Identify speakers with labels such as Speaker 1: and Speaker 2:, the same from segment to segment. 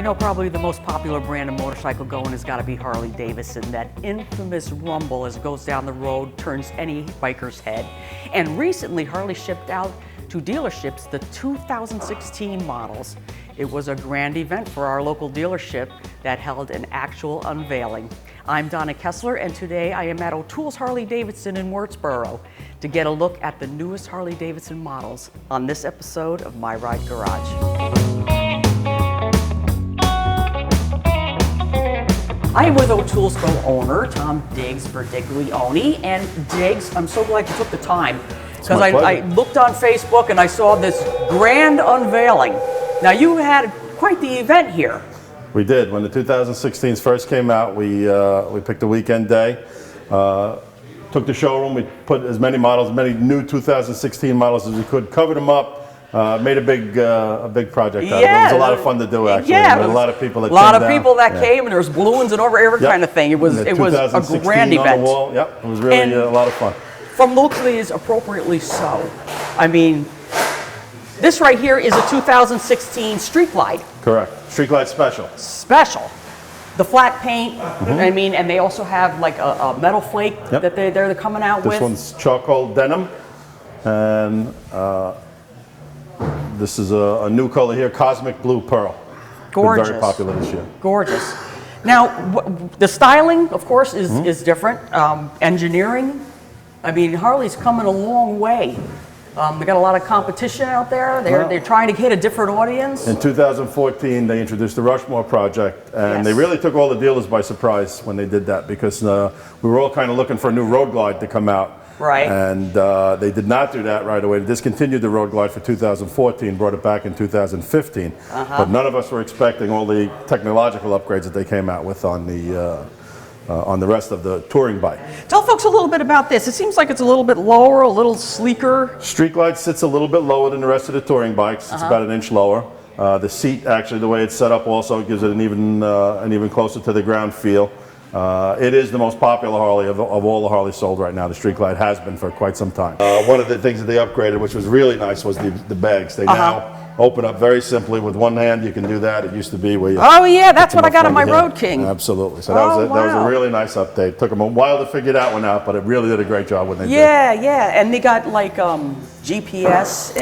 Speaker 1: know, probably the most popular brand of motorcycle going has got to be Harley-Davidson. That infamous rumble as it goes down the road turns any biker's head. And recently, Harley shipped out to dealerships the 2016 models. It was a grand event for our local dealership that held an actual unveiling. I'm Donna Kessler, and today I am at O'Toole's Harley-Davidson in Wurtsboro to get a look at the newest Harley-Davidson models on this episode of My Ride Garage. I am with O'Toole's co-owner, Tom Diggs Verdiglione. And Diggs, I'm so glad you took the time, because I looked on Facebook and I saw this grand unveiling. Now, you had quite the event here.
Speaker 2: We did. When the 2016s first came out, we picked a weekend day, took the showroom, we put as many models, many new 2016 models as we could, covered them up. Made a big project out of it. It was a lot of fun to do, actually.
Speaker 1: Yeah,
Speaker 2: a lot of people that
Speaker 1: came, and there was balloons and every kind of thing. It was a grand event.
Speaker 2: On the wall. Yep, it was really a lot of fun.
Speaker 1: From looks of these, appropriately so. I mean, this right here is a 2016 Street Glide.
Speaker 2: Correct. Street Glide Special.
Speaker 1: Special. The flat paint. I mean, and they also have like a metal flake that they're coming out with.
Speaker 2: This one's charcoal denim, and this is a new color here, Cosmic Blue Pearl.
Speaker 1: Gorgeous.
Speaker 2: Been very popular this year.
Speaker 1: Gorgeous. Now, the styling, of course, is different. Engineering, I mean, Harley's coming a long way. They got a lot of competition out there. They're trying to hit a different audience.
Speaker 2: In 2014, they introduced the Rushmore project, and they really took all the dealers by surprise when they did that, because we were all kind of looking for a new Road Glide to come out.
Speaker 1: Right.
Speaker 2: And they did not do that right away. They discontinued the Road Glide for 2014, brought it back in 2015. But none of us were expecting all the technological upgrades that they came out with on the rest of the touring bike.
Speaker 1: Tell folks a little bit about this. It seems like it's a little bit lower, a little sleeker.
Speaker 2: Street Glide sits a little bit lower than the rest of the touring bikes. It's about an inch lower. The seat, actually, the way it's set up also gives it an even closer to the ground feel. It is the most popular Harley of all the Harleys sold right now. The Street Glide has been for quite some time. One of the things that they upgraded, which was really nice, was the bags. They now open up very simply with one hand. You can do that. It used to be where you...
Speaker 1: Oh yeah, that's what I got on my Road King.
Speaker 2: Absolutely. So that was a really nice update. Took them a while to figure that one out, but it really did a great job when they did.
Speaker 1: Yeah, and they got like GPS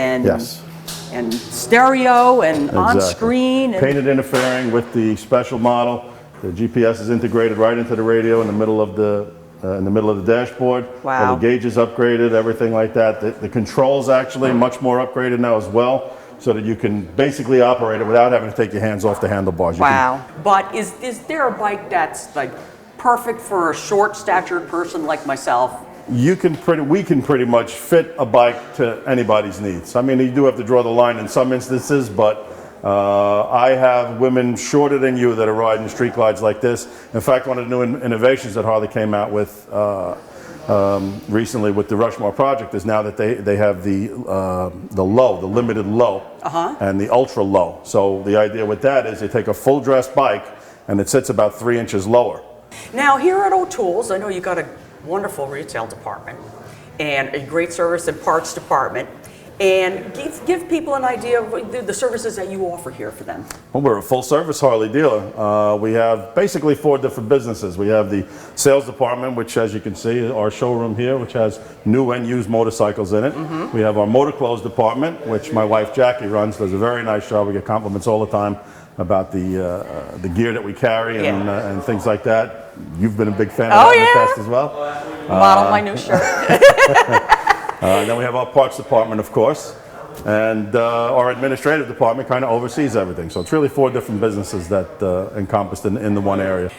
Speaker 1: and stereo and on-screen.
Speaker 2: Painted interfering with the special model. The GPS is integrated right into the radio in the middle of the dashboard.
Speaker 1: Wow.
Speaker 2: All the gauges upgraded, everything like that. The controls actually much more upgraded now as well, so that you can basically operate it without having to take your hands off the handlebars.
Speaker 1: But is there a bike that's like perfect for a short-statured person like myself?
Speaker 2: We can pretty much fit a bike to anybody's needs. I mean, you do have to draw the line in some instances, but I have women shorter than you that are riding Street Glides like this. In fact, one of the new innovations that Harley came out with recently with the Rushmore project is now that they have the limited low, and the ultra low. So the idea with that is they take a full dress bike and it sits about 3 inches lower.
Speaker 1: Now here at O'Toole's, I know you got a wonderful retail department and a great service and parts department. And give people an idea of the services that you offer here for them.
Speaker 2: Well, we're a full-service Harley dealer. We have basically 4 different businesses. We have the sales department, which, as you can see, our showroom here, which has new and used motorcycles in it. We have our motor clothes department, which my wife Jackie runs. Does a very nice job. We get compliments all the time about the gear that we carry and things like that. You've been a big fan of that in the past as well.
Speaker 1: Model my new shirt.
Speaker 2: Then we have our parts department, of course, and our administrative department kind of oversees everything. So it's really 4 different businesses that encompassed in the one area.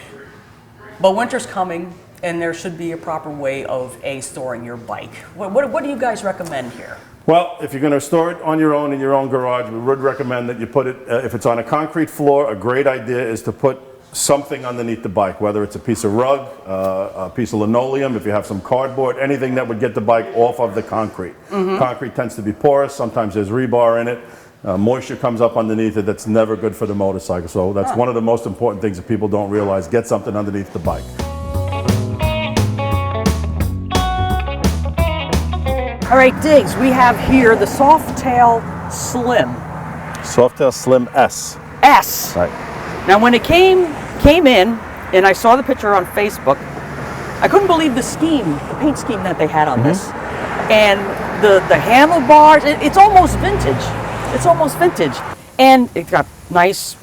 Speaker 1: But winter's coming, and there should be a proper way of storing your bike. What do you guys recommend here?
Speaker 2: Well, if you're going to store it on your own in your own garage, we would recommend that you put it, if it's on a concrete floor, a great idea is to put something underneath the bike, whether it's a piece of rug, a piece of linoleum, if you have some cardboard, anything that would get the bike off of the concrete. Concrete tends to be porous, sometimes there's rebar in it. Moisture comes up underneath it, that's never good for the motorcycle. So that's one of the most important things that people don't realize, get something underneath the bike.
Speaker 1: All right, Diggs, we have here the Softtail Slim.
Speaker 2: Softtail Slim S.
Speaker 1: S.
Speaker 2: Right.
Speaker 1: Now, when it came in, and I saw the picture on Facebook, I couldn't believe the paint scheme that they had on this. And the handlebars, it's almost vintage. It's almost vintage. And it's got nice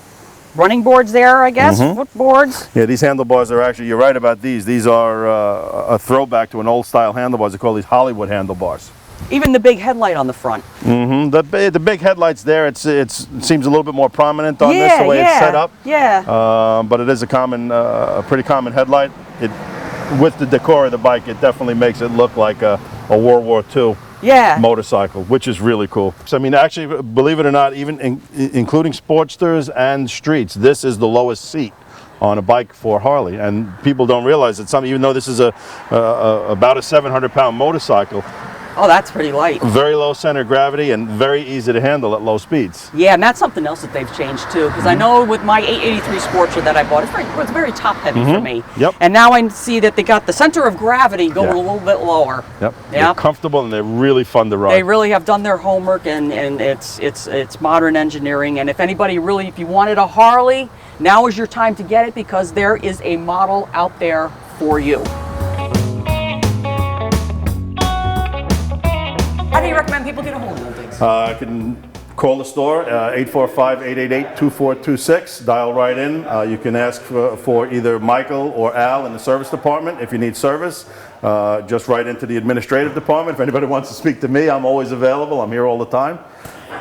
Speaker 1: running boards there, I guess, foot boards.
Speaker 2: Yeah, these handlebars are actually, you're right about these. These are a throwback to an old style handlebars. They call these Hollywood handlebars.
Speaker 1: Even the big headlight on the front.
Speaker 2: The big headlights there, it seems a little bit more prominent on this, the way it's set up.
Speaker 1: Yeah.
Speaker 2: But it is a pretty common headlight. With the decor of the bike, it definitely makes it look like a World War II motorcycle, which is really cool. So, I mean, actually, believe it or not, even including Sportsters and Streets, this is the lowest seat on a bike for Harley, and people don't realize that even though this is about a 700-pound motorcycle.
Speaker 1: Oh, that's pretty light.
Speaker 2: Very low center of gravity and very easy to handle at low speeds.
Speaker 1: Yeah, and that's something else that they've changed too, because I know with my 883 Sportster that I bought, it's very top heavy for me.
Speaker 2: Yep.
Speaker 1: And now I see that they got the center of gravity going a little bit lower.
Speaker 2: Yep. They're comfortable and they're really fun to ride.
Speaker 1: They really have done their homework, and it's modern engineering. And if you wanted a Harley, now is your time to get it, because there is a model out there for you. How do you recommend people get a hold of them things?
Speaker 2: I can call the store, 845-888-2426. Dial right in. You can ask for either Michael or Al in the service department. If you need service, just write into the administrative department. If anybody wants to speak to me, I'm always available. I'm here all the time.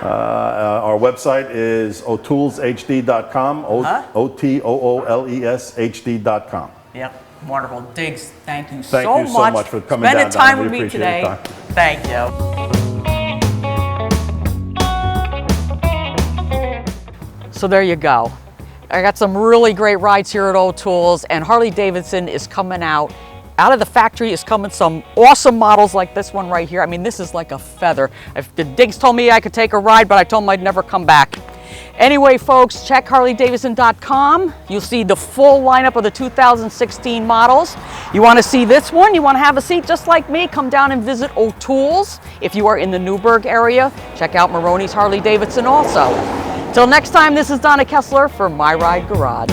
Speaker 2: Our website is otoolshd.com, OTOOLESHD.com.
Speaker 1: Yep, wonderful. Diggs, thank you
Speaker 2: so much for coming down.
Speaker 1: Spending time with me today. Thank you. So there you go. I got some really great rides here at O'Tools, and Harley-Davidson is coming out of the factory is coming some awesome models like this one right here. I mean, this is like a feather. If the Diggs told me I could take a ride, but I told him I'd never come back. Anyway, folks, check Harley-Davidson.com. You'll see the full lineup of the 2016 models. You want to see this one? You want to have a seat just like me? Come down and visit O'Tools. If you are in the Newburgh area, check out Maroney's Harley-Davidson also. Till next time, this is Donna Kessler for My Ride Garage.